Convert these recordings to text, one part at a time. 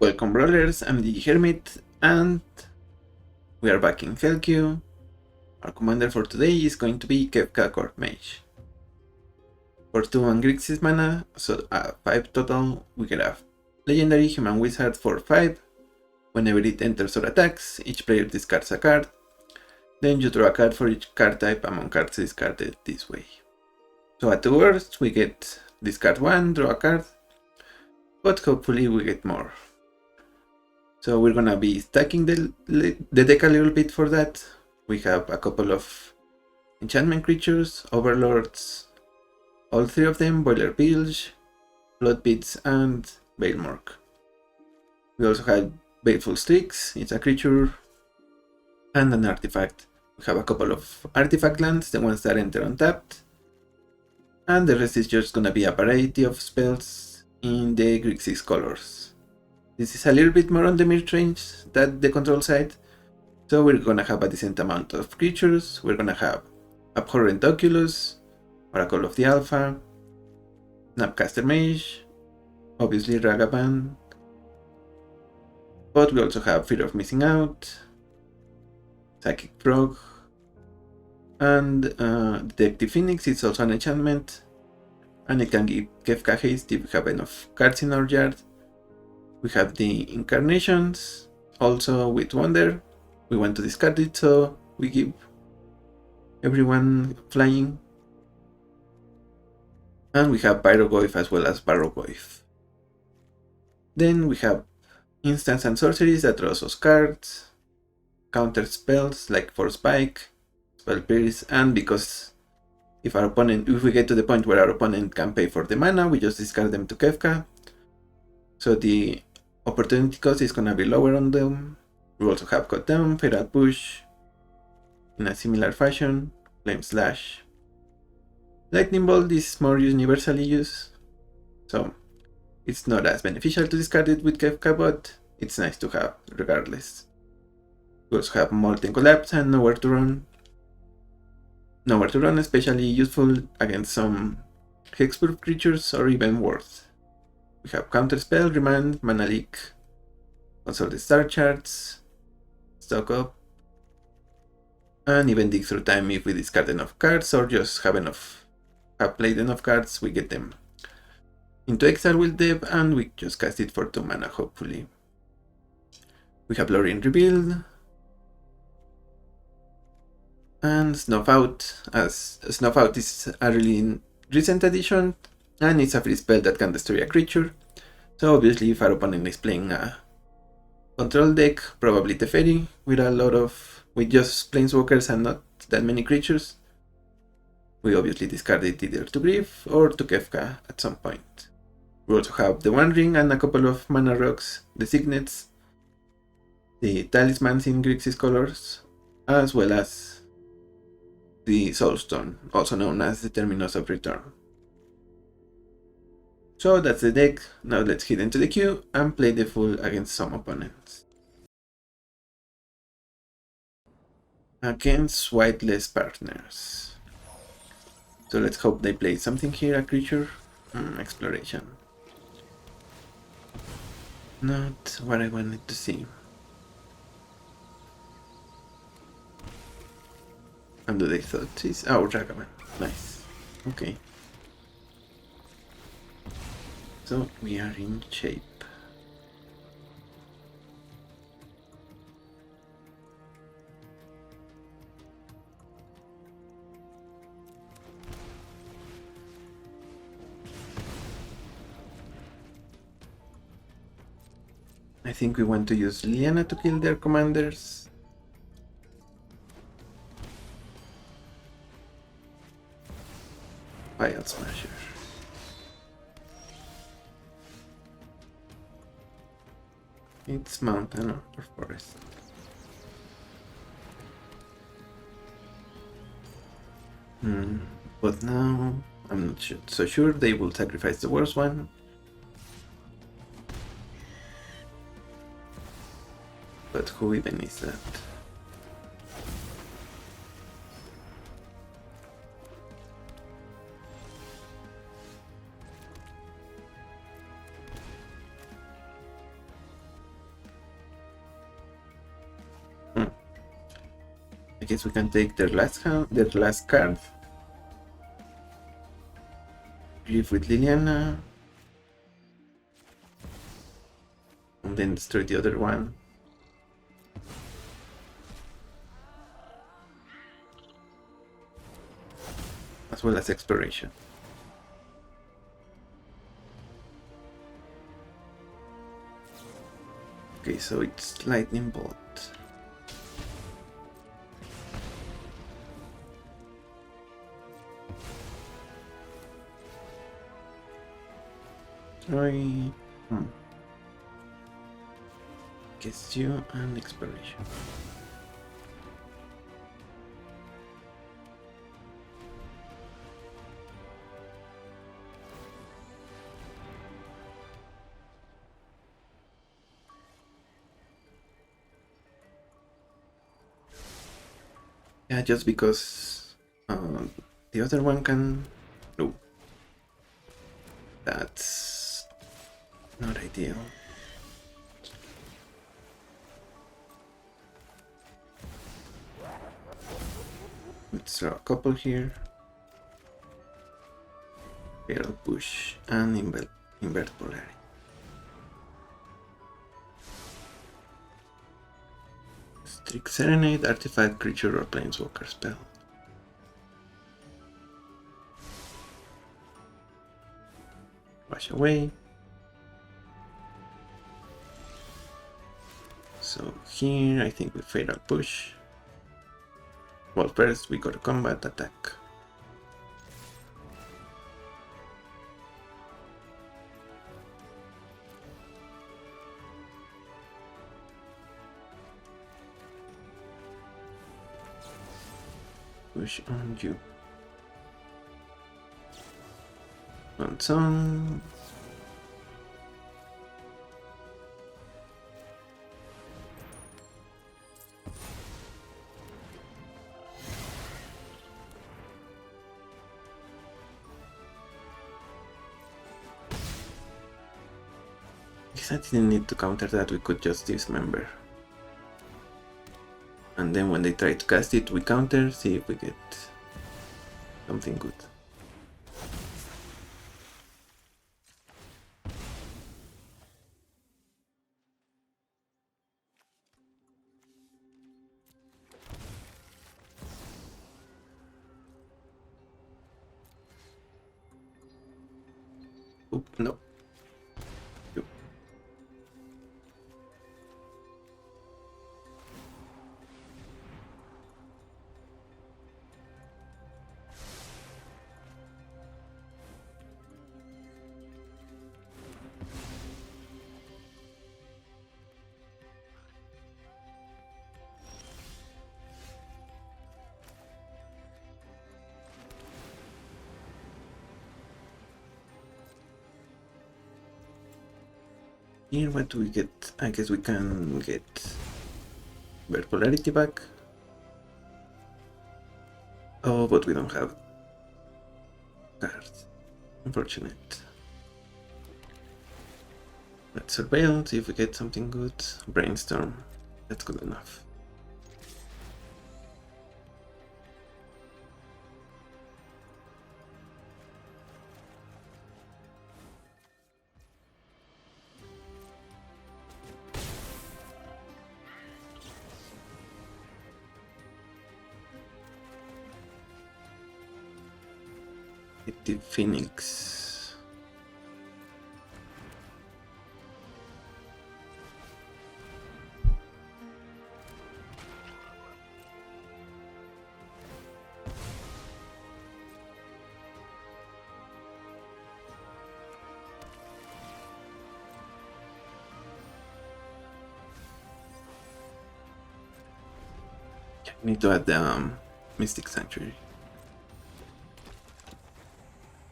Welcome Brawlers, I'm MTG Hermit, and we are back in Hellraiser. Our commander for today is going to be Kefka Mage. For 2 and Grixis mana, so 5 total, we get a Legendary Human Wizard for 5. Whenever it enters or attacks, each player discards a card. Then you draw a card for each card type among cards discarded this way. So at the worst, we get discard 1, draw a card, but hopefully we get more. So we're gonna be stacking the deck a little bit for that. We have a couple of enchantment creatures, overlords, all 3 of them, Boiler Bilge, Blood Beads, and Veilmork. We also have Baleful Strix, it's a creature, and an artifact. We have a couple of artifact lands, the ones that enter untapped, and the rest is just gonna be a variety of spells in the Grixis colors. This is a little bit more on the mid-range than the control side, so we're gonna have a decent amount of creatures. We're gonna have Abhorrent Oculus, Oracle of the Alpha, Snapcaster Mage, obviously Ragavan, but we also have Fear of Missing Out, Psychic Frog, and Detective Phoenix. It's also an enchantment, and it can give Kefka haste if we have enough cards in our yard. We have the Incarnations, also with Wonder. We want to discard it, so we give everyone flying. And we have Pyrogoyf as well as Barrogoyf. Then we have instants and sorceries that draws us cards, counter spells like Force Spike, Spell Pierce, and because if we get to the point where our opponent can pay for the mana, we just discard them to Kefka. So the opportunity cost is gonna be lower on them. We also have Cut Down, Feral Push, in a similar fashion, Flame Slash. Lightning Bolt is more universally used, so it's not as beneficial to discard it with Kefka, but it's nice to have regardless. We also have Molten Collapse and Nowhere to Run. Nowhere to Run especially useful against some hexproof creatures or even worse. We have Counterspell, Remand, Mana Leak, consult the star charts, stock up, and even dig through time if we discard enough cards or just have played enough cards. We get them into exile with Deb and we just cast it for 2 mana hopefully. We have Lorien Rebuild and Snuff Out, as Snuff Out is a really recent addition and it's a free spell that can destroy a creature. So obviously if our opponent is playing a control deck, probably Teferi, with just planeswalkers and not that many creatures, we obviously discard it either to Grief or to Kefka at some point. We also have the One Ring and a couple of mana rocks, the Signets, the Talismans in Grixis colors, as well as the Soulstone, also known as the Terminus of Return. So that's the deck. Now let's hit into the queue and play the full against some opponents. Against Whiteless Partners. So let's hope they play something here, a creature. Exploration. Not what I wanted to see. And do they thought is Ragavan. Nice. Okay. So we are in shape. I think we want to use Liliana to kill their commanders. Pile Smasher. It's mountain or forest. But now I'm not so sure they will sacrifice the worst one. But who even is that? I guess we can take their last card. Live with Liliana. And then destroy the other one. As well as exploration. Okay, so it's lightning bolt. Try. Guess you and exploration. Yeah, just because the other one can. No. That's not ideal. Let's draw a couple here. Fatal push and invert polarity. Strict Serenade, artifact, creature, or planeswalker spell. Wash away. So here I think we fatal push. Well, first we go to combat attack. Push on you. One song. I didn't need to counter that, we could just dismember. And then when they try to cast it, we counter, see if we get something good. Oop, no. Here, what do we get? I guess we can get their polarity back. Oh, but we don't have cards. Unfortunate. Let's surveil, see if we get something good. Brainstorm. That's good enough. The Phoenix. Need to add the Mystic Sanctuary.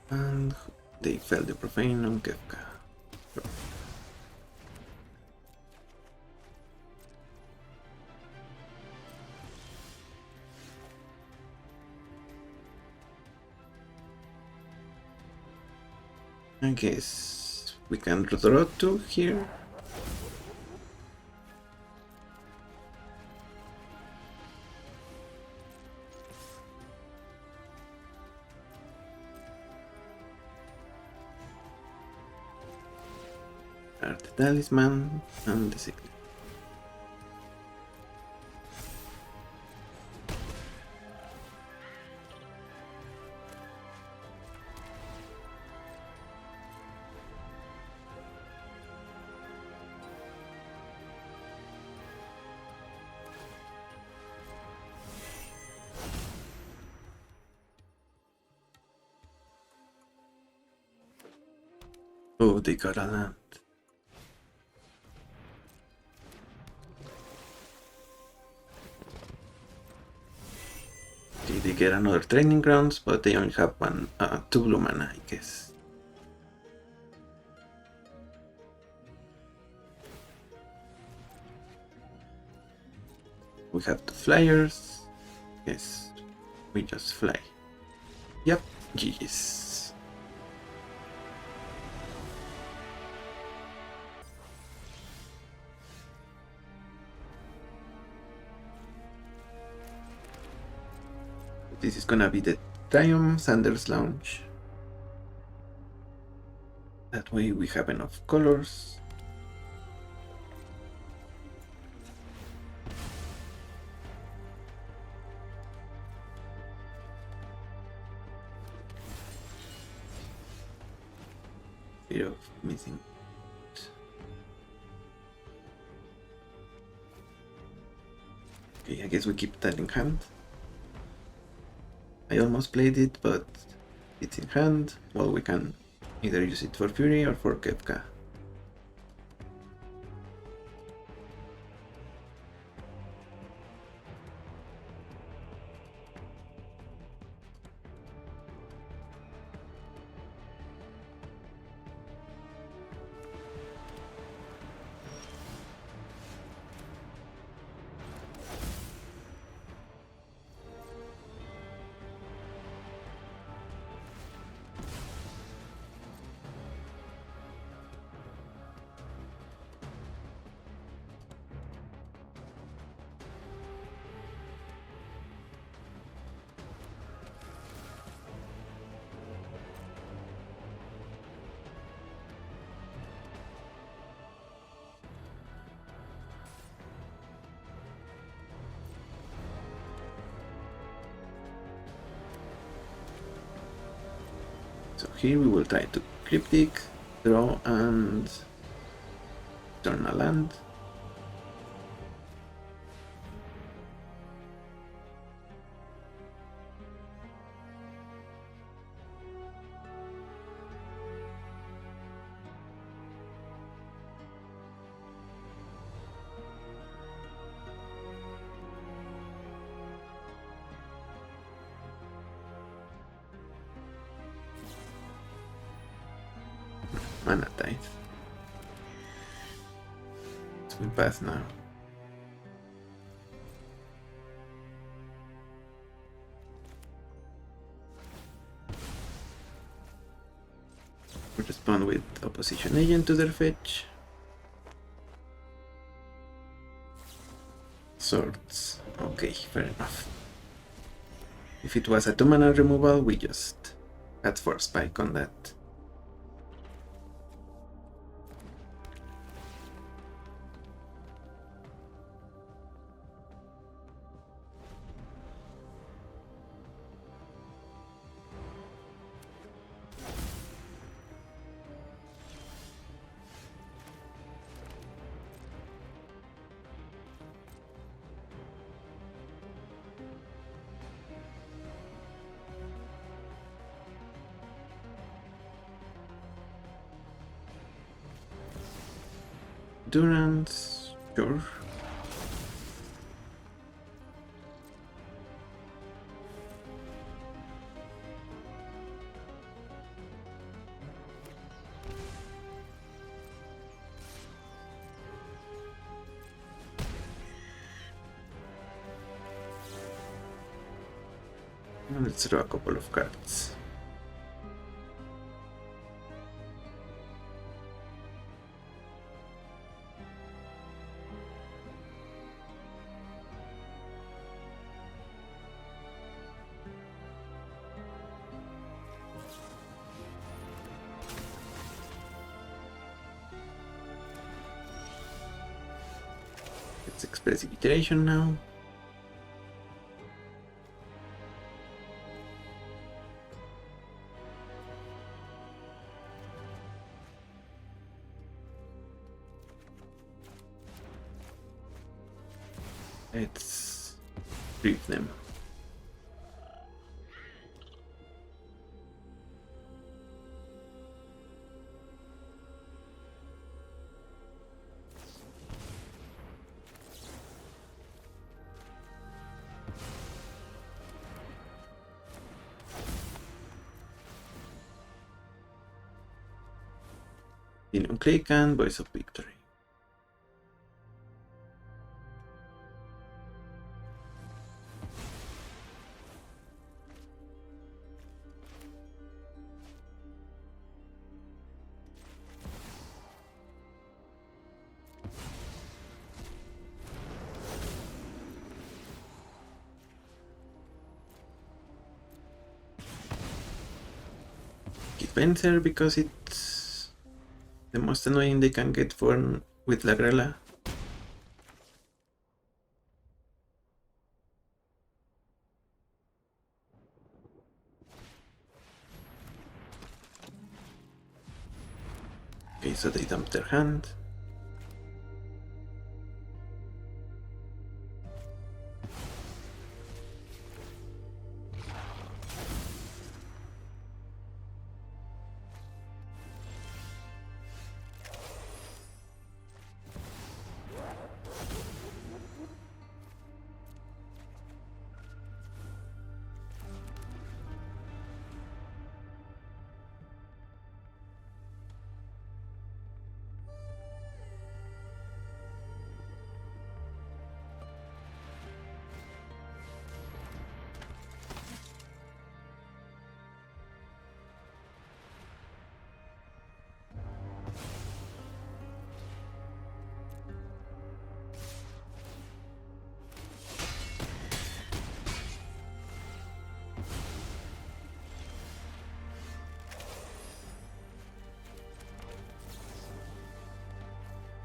And they fell the Profane on Kefka. I guess we can draw 2 here. discard the Talisman and the Signet. Oh, they got a land. Okay, they get another training grounds, but they only have two blue mana, I guess. We have two flyers. Yes, we just fly. Yep, GG's. This is gonna be the Triumph Sanders Lounge. That way we have enough colors. Bit of missing. Okay, I guess we keep that in hand. I almost played it, but it's in hand. Well, we can either use it for Fury or for Kefka. So here we will try to Cryptic, draw and turn a land. Mana Tithe. So we pass now. We respond with Opposition Agent to their fetch. Swords. Okay, fair enough. If it was a 2-mana removal, we just had Force Spike on that. Endurance, sure. Let's draw a couple of cards. It's expressive iteration now. Let's brief them. Continuum click and Voice of Victory. Vencer because it's the most annoying they can get for with La Grela. Okay, so they dump their hand.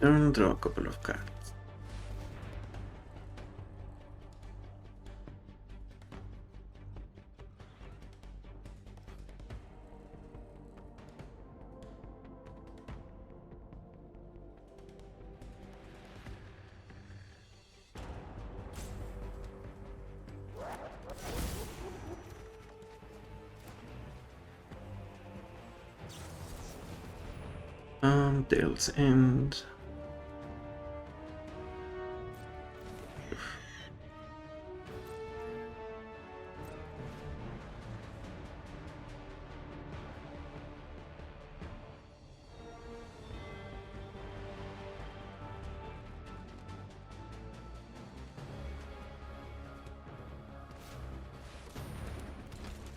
And draw a couple of cards. Tails End.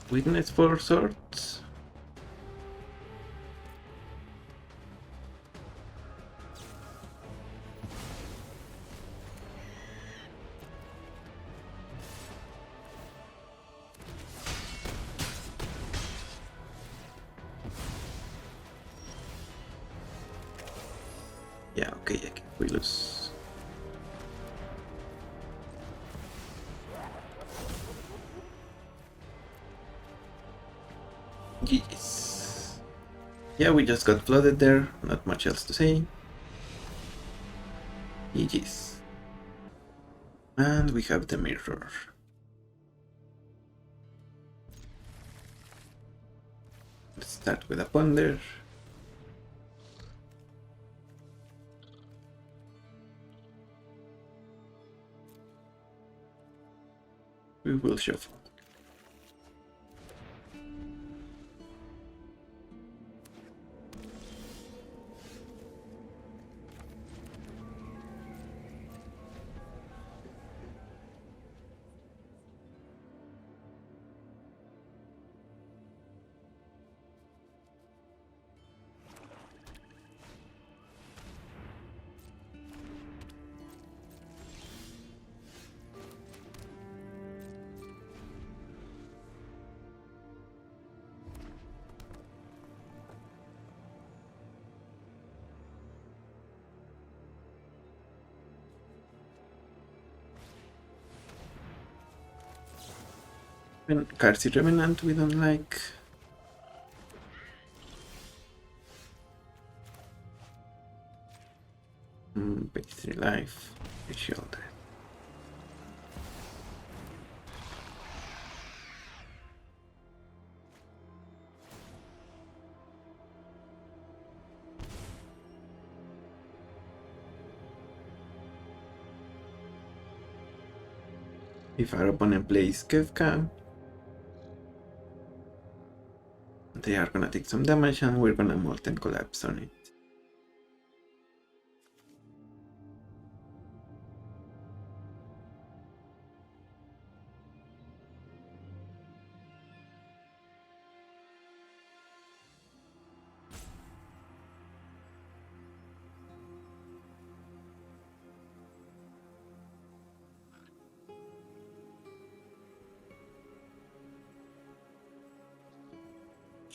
Witness for Swords. Yeah, okay, we lose. GG's. Yeah, we just got flooded there, not much else to say. GG's. And we have the mirror. Let's start with a ponder. We will shuffle. Cards Revenant we don't like. Page 3 life, shield. If our opponent plays Kefka, they are gonna take some damage and we're gonna Molten Collapse on it.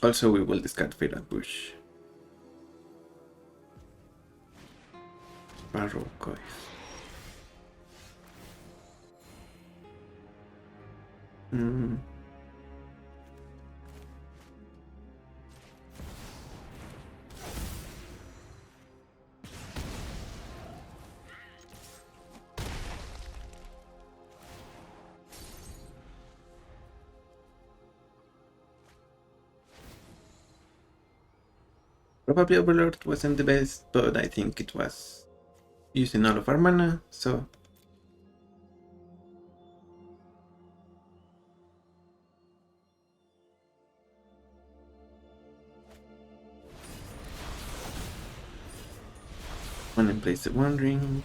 Also, we will discard Feral Bush. Barrow Coif. Probably Overlord wasn't the best, but I think it was using all of our mana, so... One and place the One Ring.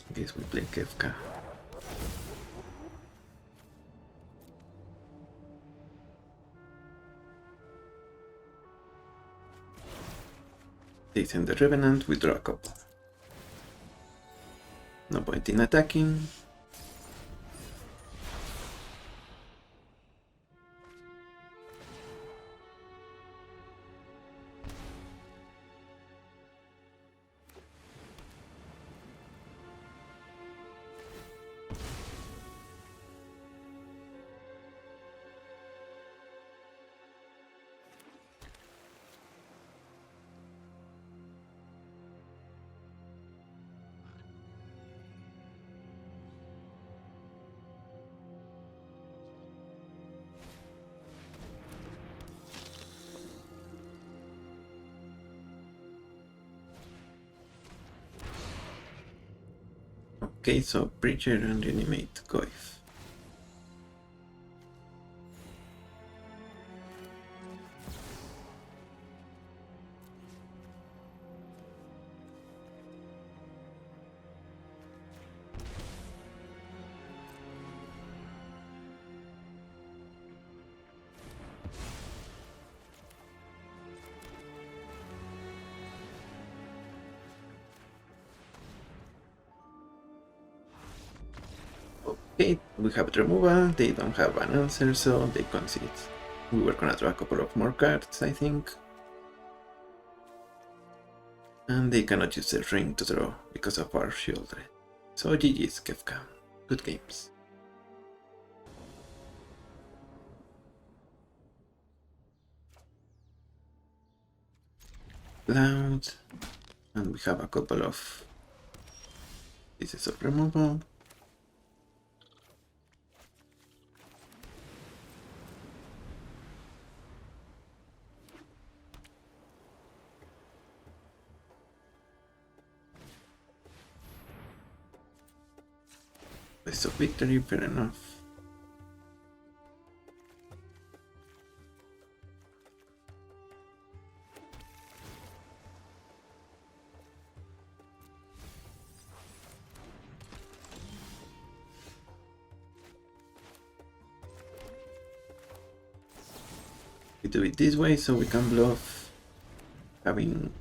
I guess we play Kefka. They send the Revenant, we draw a couple. No point in attacking. Okay, so Preacher and Reanimate Goif. Okay, we have the removal, they don't have an answer, so they concede. We were gonna draw a couple of more cards, I think. And they cannot use the ring to draw because of our shield. So GG's Kefka. Good games. Cloud. And we have a couple of pieces of removal. Best of victory, fair enough. We do it this way so we can bluff having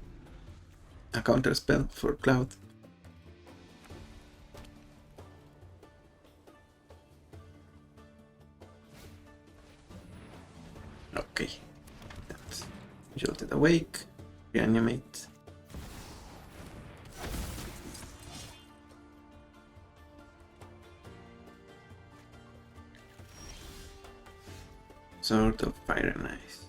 a counter spell for Cloud. Okay. That's Jolted Awake. Reanimate. Sword of Fire and Ice.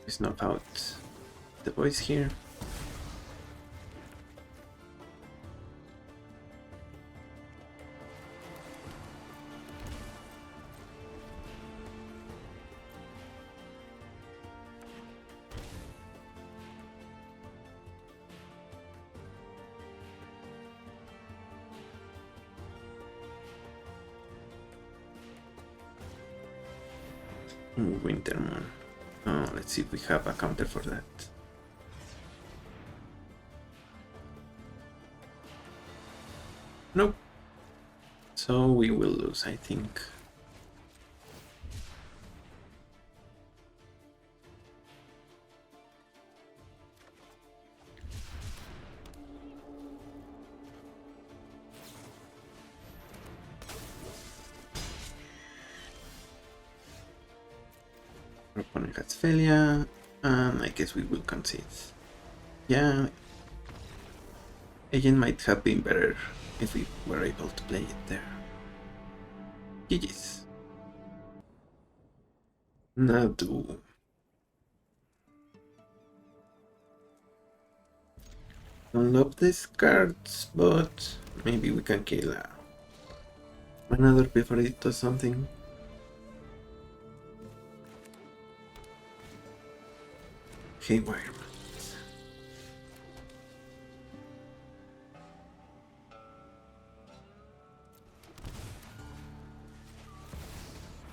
Snuff out the voice here. Winter Moon. Oh, let's see if we have a counter for that. Nope. So we will lose, I think. Our opponent has Felia, and I guess we will concede. Yeah, Agent might have been better if we were able to play it there. GG's. Now do. Don't love these cards, but maybe we can kill another before it does something. Haywire.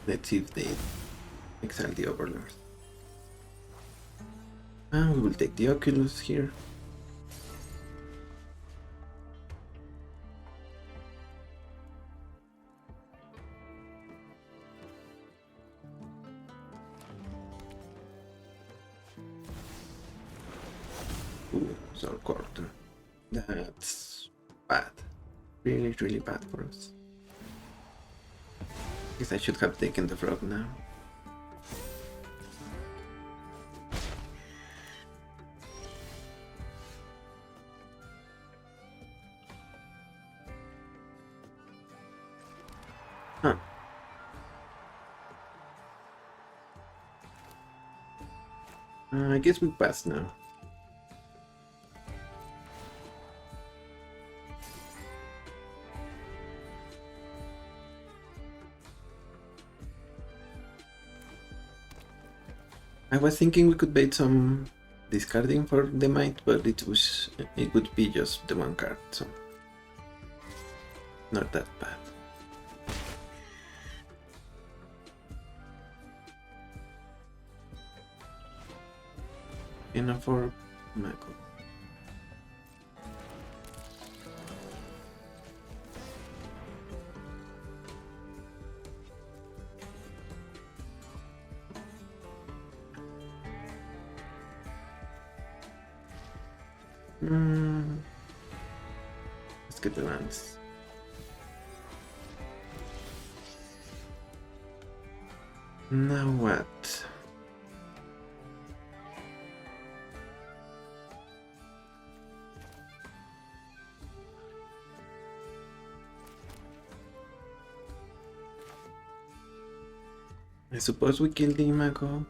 Let's see if they exile the Overlord. And we will take the Oculus here. Ooh, Soul Quarter. That's bad. Really, really bad for us. Guess I should have taken the frog now. Huh. I guess we pass now. I was thinking we could bait some discarding for the might, but it would be just the one card, so not that bad. Enough for Mako. Let's get the lands. Now what? I suppose we kill the Imago.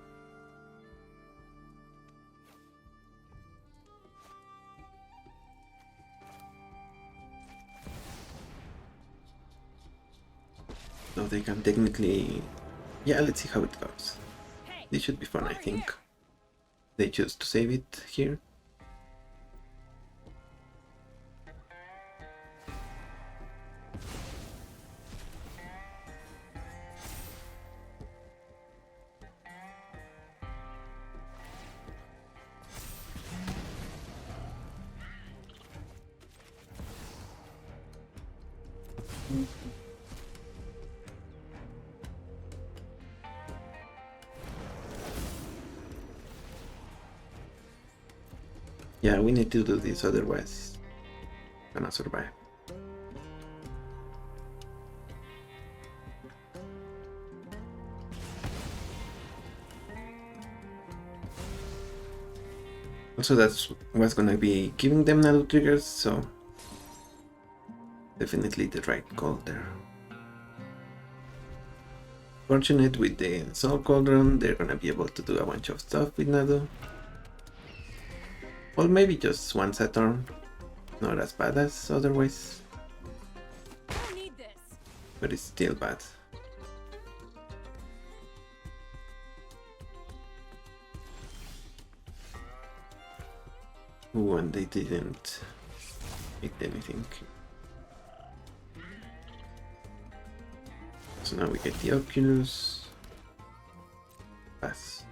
So they can technically... Yeah, let's see how it goes. This should be fun, I think. They choose to save it here. Yeah, we need to do this, otherwise gonna survive. Also, that's what's gonna be giving them nano triggers, so definitely the right call there. Fortunate with the Soul Cauldron, they're gonna be able to do a bunch of stuff with Nado. Or maybe just once a turn. Not as bad as otherwise. But it's still bad. Ooh, and they didn't hit anything. So now we get the Oculus. Pass.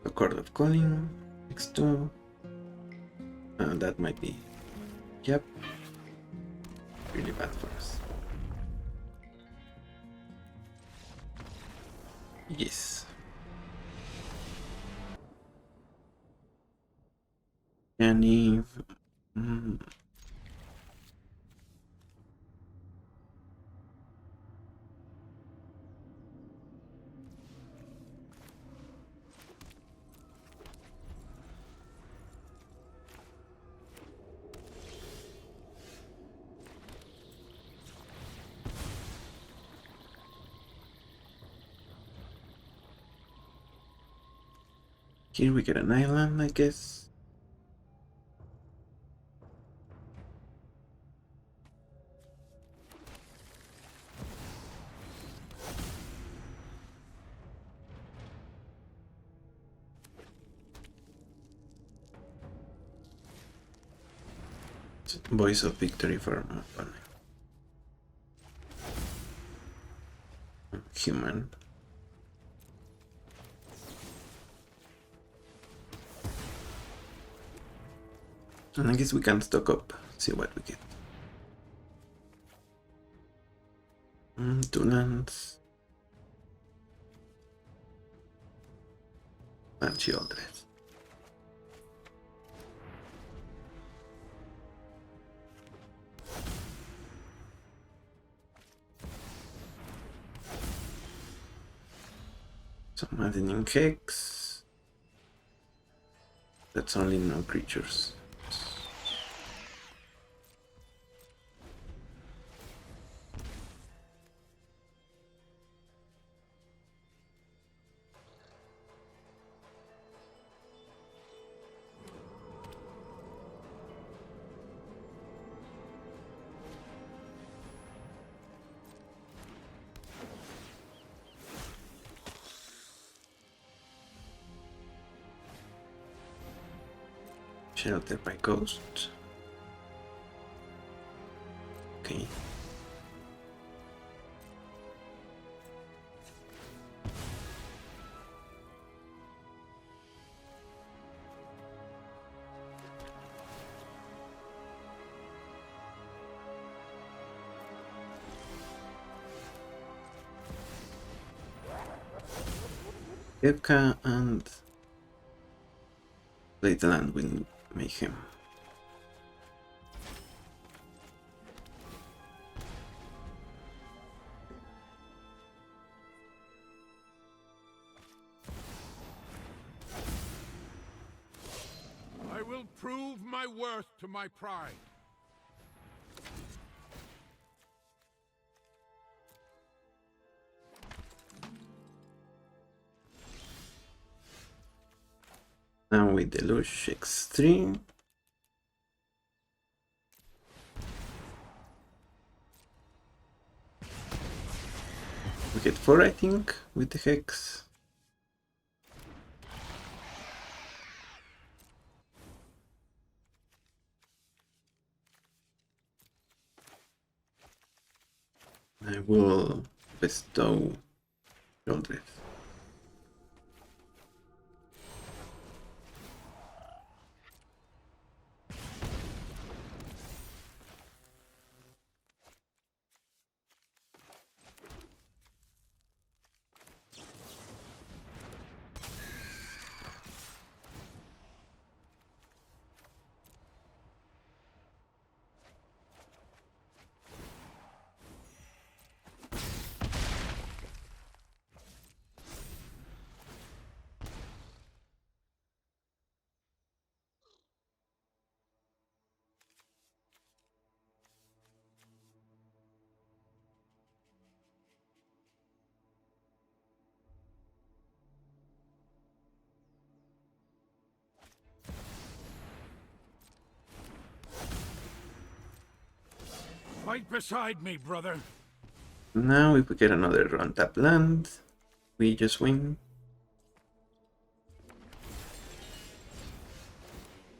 A Chord of Calling, X2. That might be, yep, really bad for us. Yes. Any. Here we get an island, I guess. Voice of Victory for human. And I guess we can stock up, see what we get. 2 lands. And Childress. So Maddening Hex. That's only no creatures. Sheltered by Ghost. Okay. Kefka and play the land with Mayhem. prove my worth to my pride. Now with the Lush X3. We get 4, I think, with the Hex. I will bestow Shoulders. Fight beside me, brother. Now if we get another run tap land, we just win.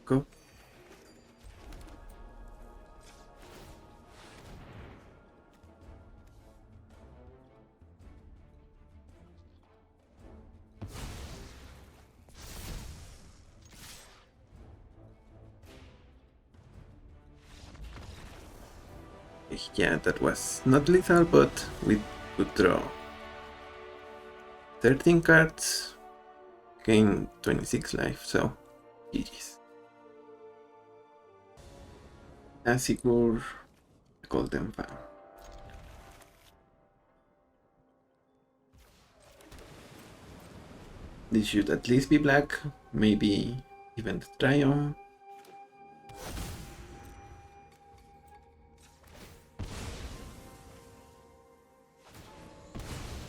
Go. Yeah, that was not lethal, but we could draw 13 cards, gain 26 life, so GG's. Asigur, Golden Fan. This should at least be black, maybe even the trio.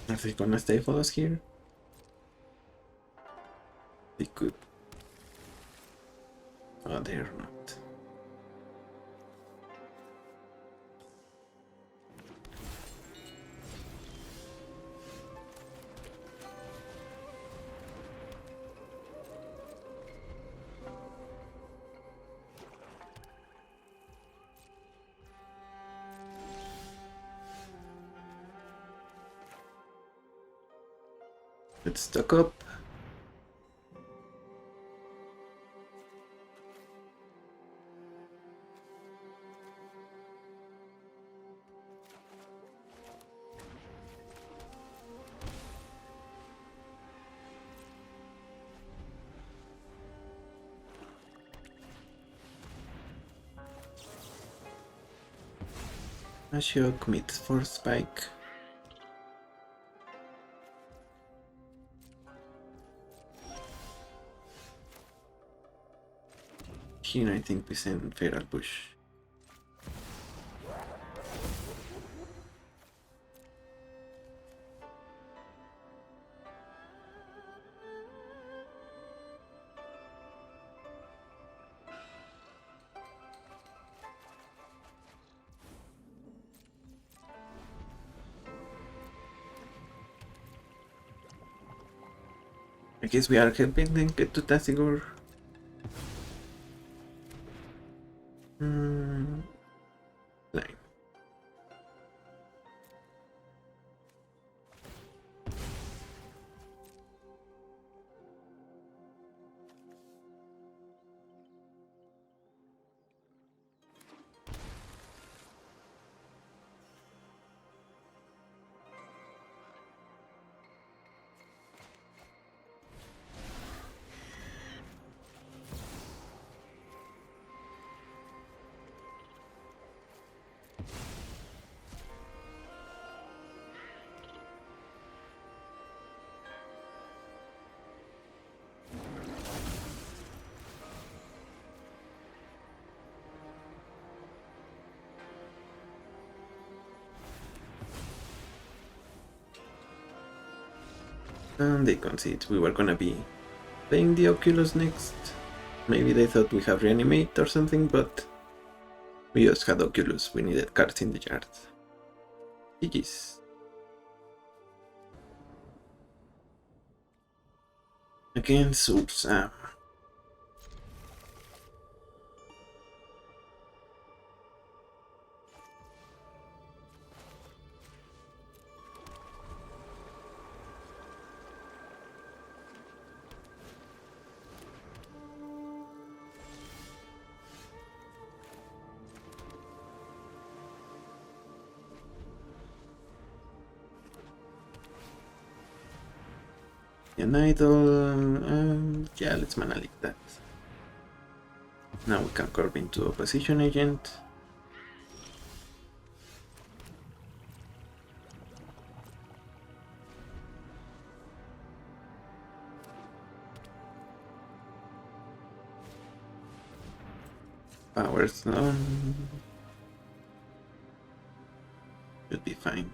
Are they gonna stay for us here? They could. Oh, they're not. Let's stock up. Ashok meets Force Spike. Here I think we send Feral Bush. I guess we are helping them get to Tasigur. Line. And they concede. We were gonna be playing the Oculus next. Maybe they thought we have Reanimate or something, but we just had Oculus. We needed cards in the yard. GG's. Against Ursa. An idol, yeah, let's mana leak that. Now we can curve into opposition agent. Powers on. Should be fine.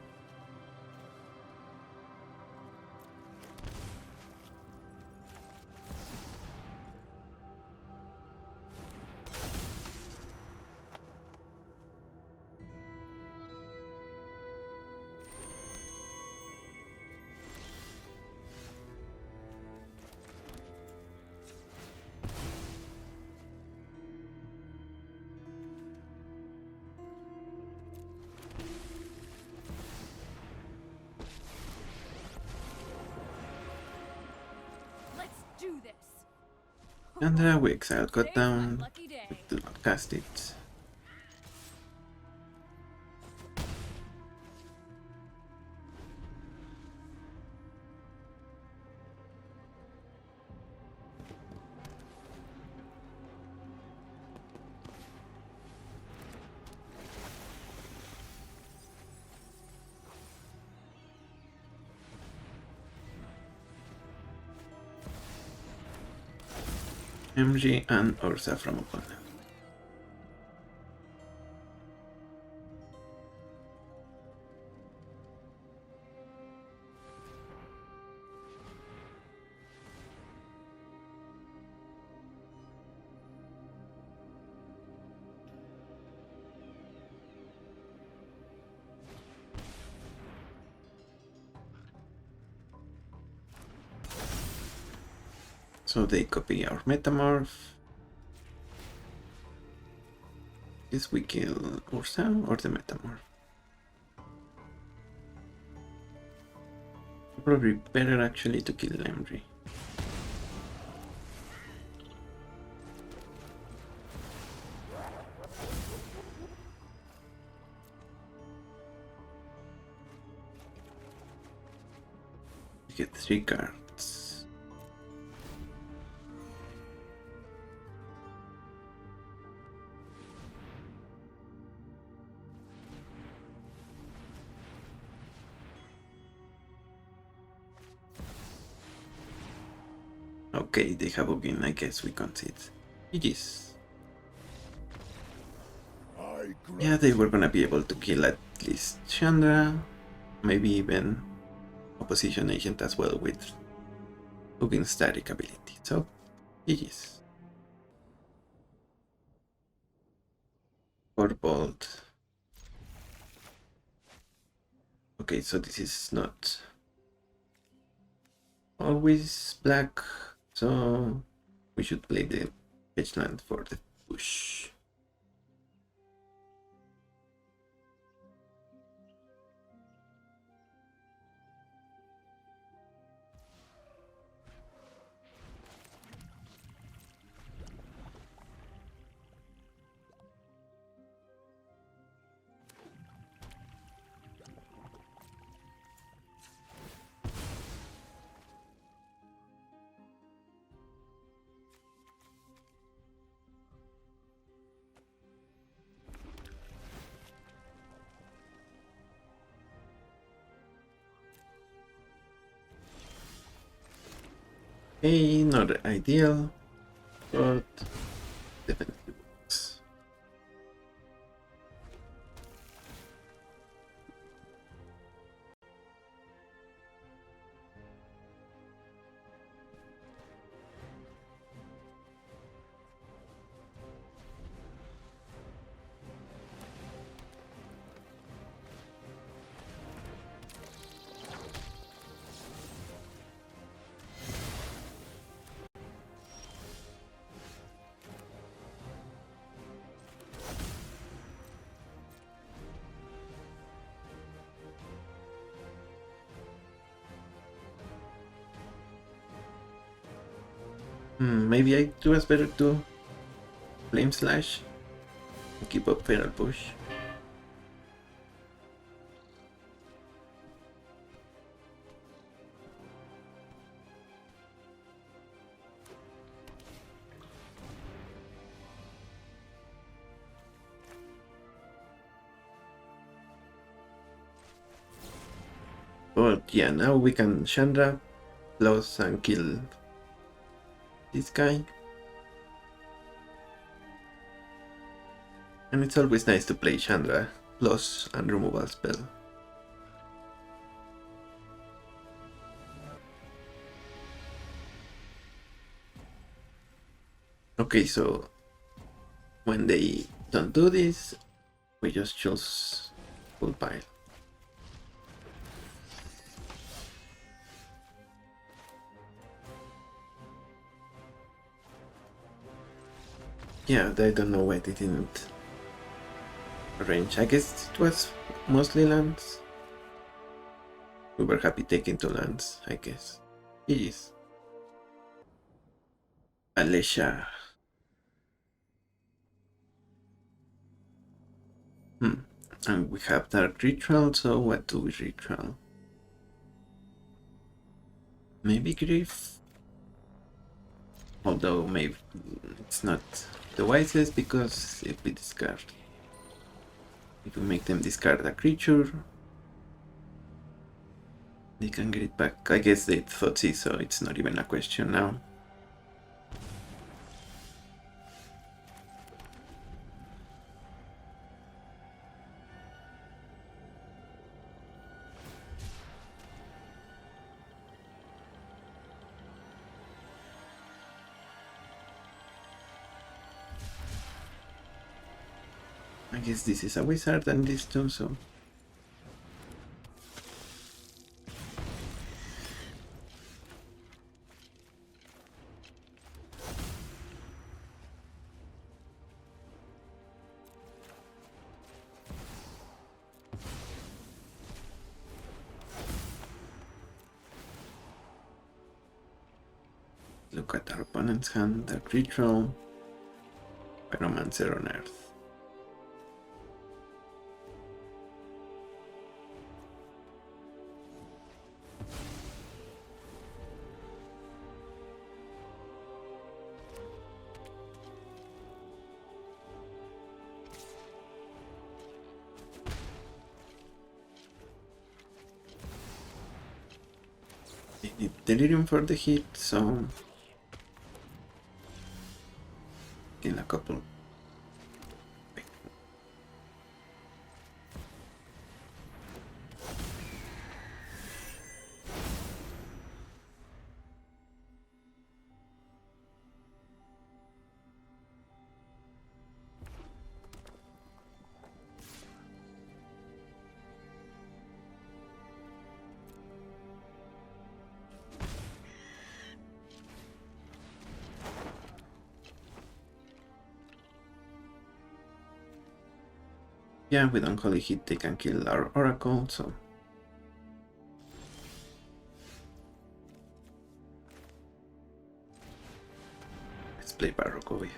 Do this. And we exile cut Today's my down. lucky day. We do not cast it. MG and Ursa from opponent. So they copy our Metamorph. Is we kill Ursa or the Metamorph? Probably better actually to kill Lemry. We get 3 cards. Okay, they have a win. I guess we concede. GG's. Yeah, they were gonna be able to kill at least Chandra, maybe even opposition agent as well with Hugin static ability. So, GG's. For bolt. Okay, so this is not always black, so we should play the edge land for the push. Hey, not ideal, but definitely works. Maybe it was better to Flame Slash and keep up Feral Push. But yeah, now we can Chandra plus and kill this guy. And it's always nice to play Chandra plus and removal spell. Okay, so when they don't do this, we just choose full pile. Yeah, I don't know why they didn't arrange. I guess it was mostly lands. We were happy taking 2 lands, I guess. GG's. Alicia. And we have Dark Ritual, so what do we ritual? Maybe Grief? Although maybe it's not the wisest, because if we discard, if we make them discard a creature, they can get it back. I guess they thought so it's not even a question now. I guess this is a wizard and this too, so... Look at our opponent's hand, Dark Ritual, Pyromancer on Earth. They need Delirium for the hit, so... kill a couple. Yeah, with Unholy Hit they can kill our Oracle, so... let's play Barroco.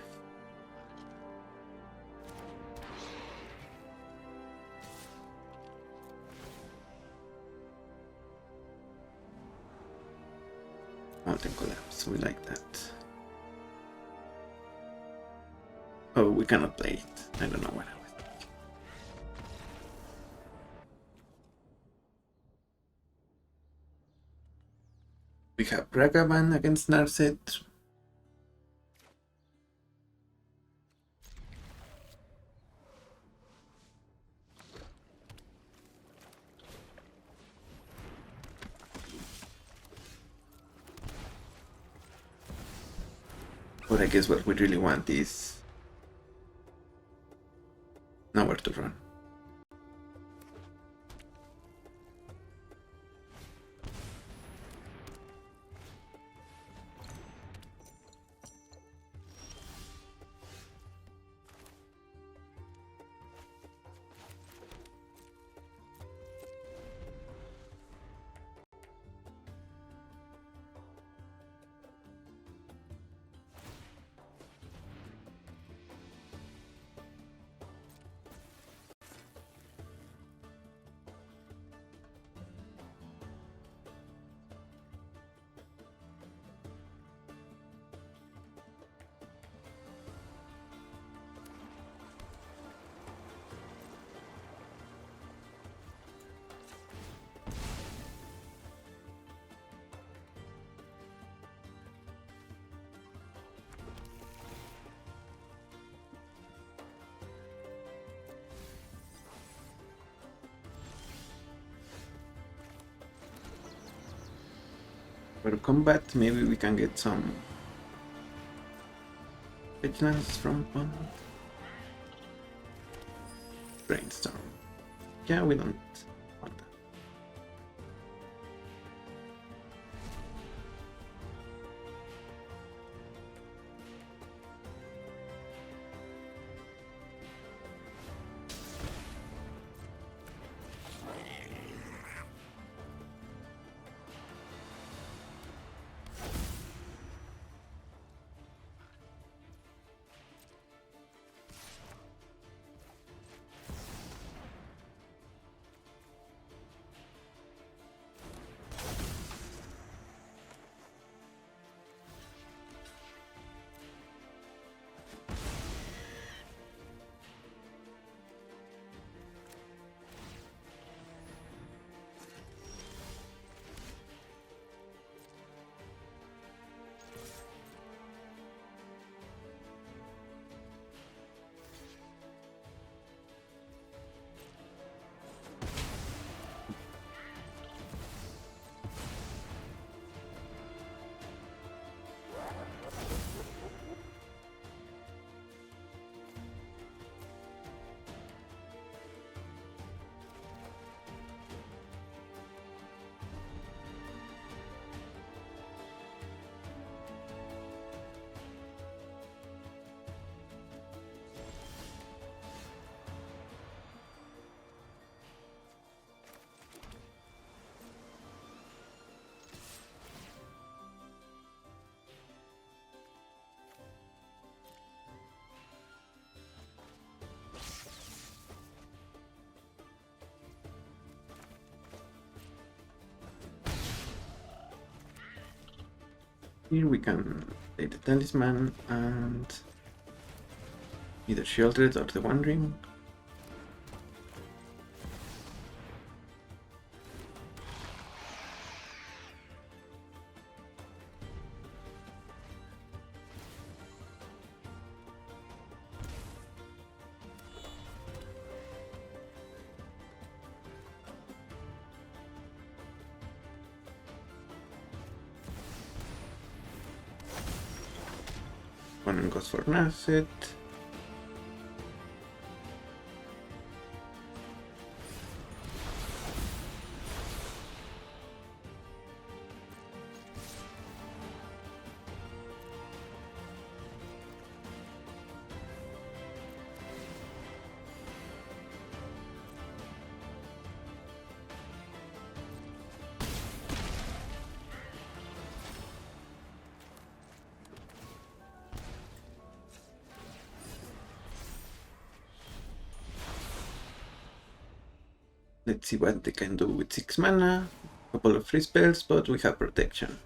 Mountain Collapse, we like that. Oh, we cannot play it. I don't know what I was thinking. We have Ragavan against Narset. But I guess what we really want is nowhere to run. For combat, maybe we can get some vigilance from opponent. Brainstorm. Yeah, we don't want that. Here we can play the Talisman and either Shieldred or the One Ring. One goes for an asset. Let's see what they can do with 6 mana. Couple of free spells, but we have protection.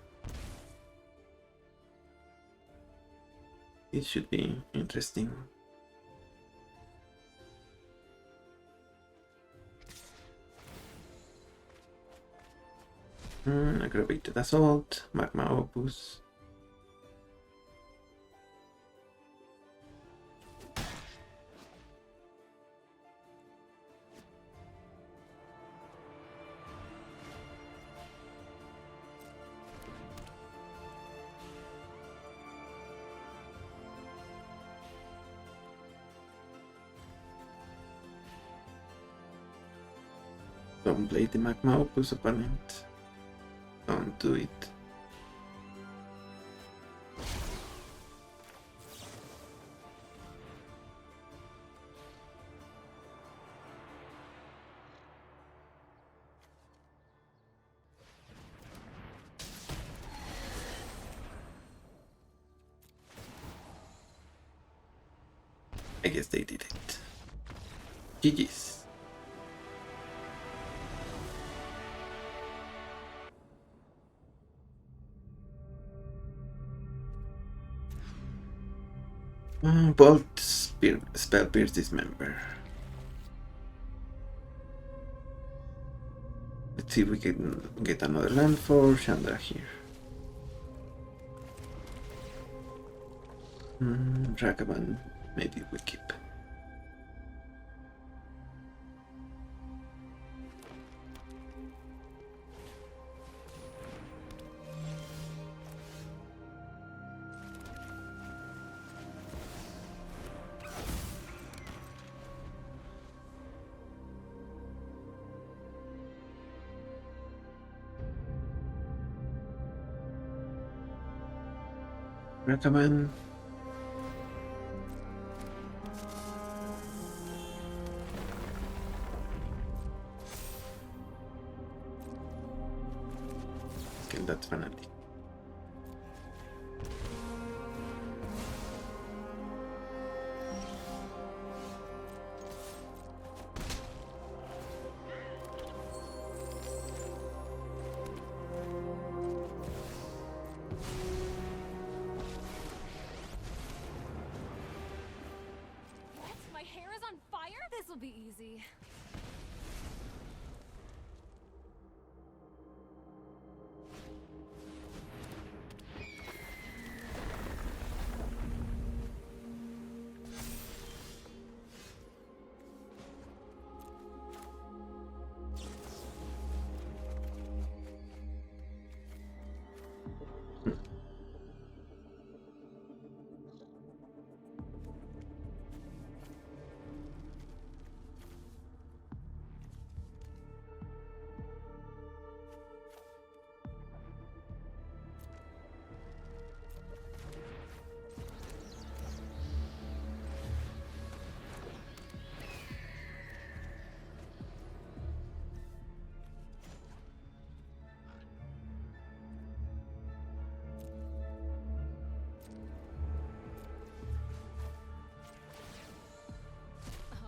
It should be interesting. Aggravated Assault, Magma Opus. Don't play the Magma Opus opponent. Don't do it. I guess they did it. GG's. Bolt spell pierce dismember. Let's see if we can get another land for Chandra here. Ragavan, maybe we keep. Rakaman. Kill that fanatic. What? My hair is on fire? This'll be easy.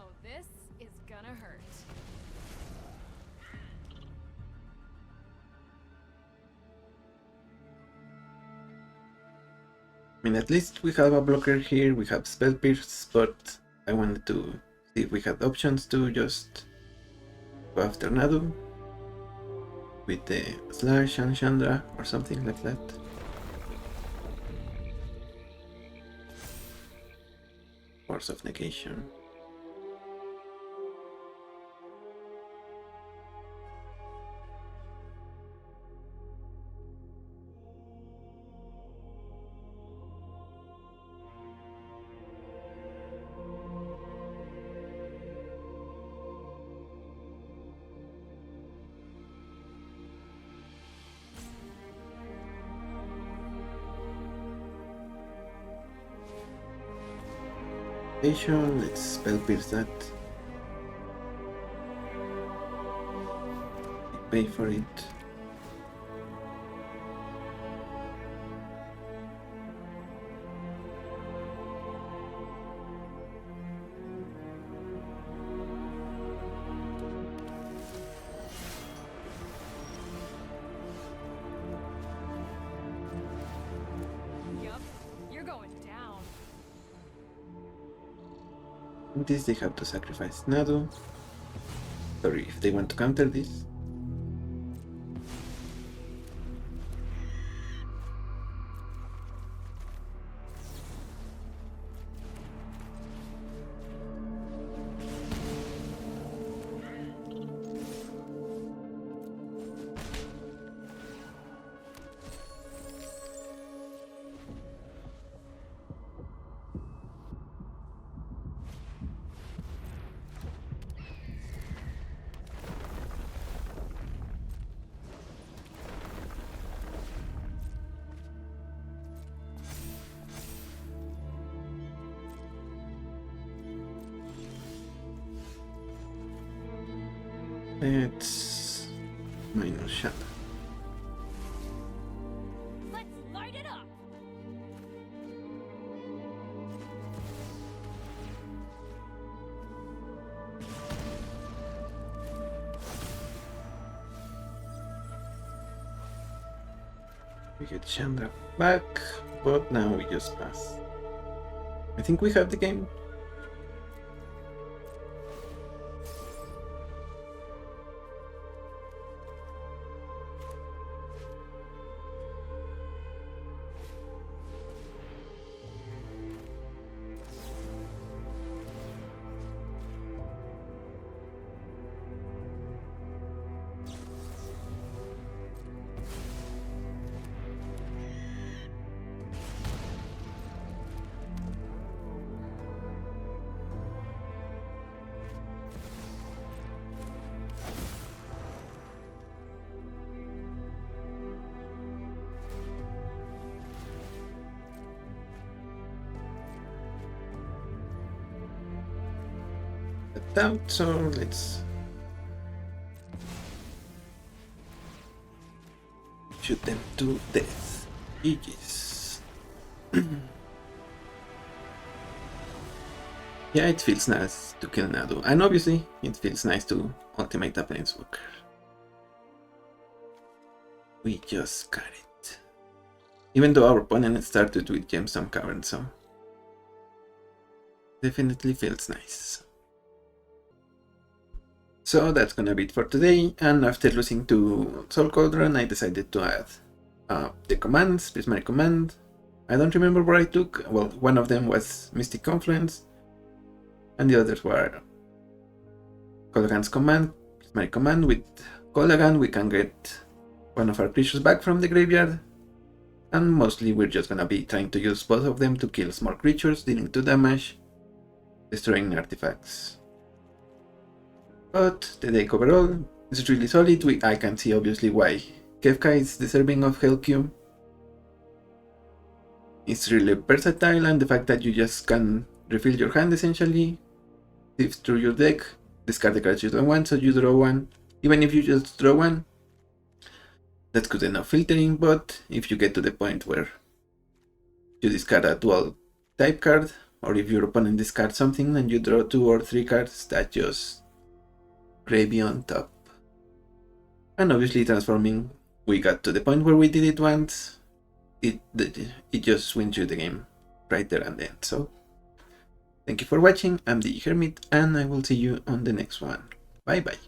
Oh, this is gonna hurt. I mean, at least we have a blocker here, we have Spell Pierce, but I wanted to see if we had options to just go after Nadu with the Slash and Chandra or something like that. Force of Negation. Let's Spell Pierce that. Pay for it. Yup, you're going down. In this they have to sacrifice Nadu. Sorry, if they want to counter this. Let's minus shot. Let's light it up. We get Chandra back, but now we just pass. I think we have the game. that out, so let's shoot them to death. GG's. Yeah, it feels nice to kill Nadu, and obviously it feels nice to ultimate a Planeswalker. We just got it. Even though our opponent started with Gemstone Cavern, so definitely feels nice. So that's gonna be it for today, and after losing to Soul Cauldron, I decided to add the commands, Prismatic Command. I don't remember what I took. Well, one of them was Mystic Confluence, and the others were Colagan's Command, Prismatic Command. With Colagan, we can get one of our creatures back from the graveyard, and mostly we're just gonna be trying to use both of them to kill small creatures, dealing 2 damage, destroying artifacts. But the deck overall is really solid. I can see obviously why Kefka is deserving of Hellraiser. It's really versatile, and the fact that you just can refill your hand essentially, sift through your deck, discard the cards you don't want, so you draw one. Even if you just draw one, that's good enough filtering. But if you get to the point where you discard a dual type card, or if your opponent discards something and you draw 2 or 3 cards, that just gravy on top. And obviously transforming, we got to the point where we did it once, it just wins you the game right there and then. So thank you for watching. I'm the Hermit, and I will see you on the next one. Bye bye.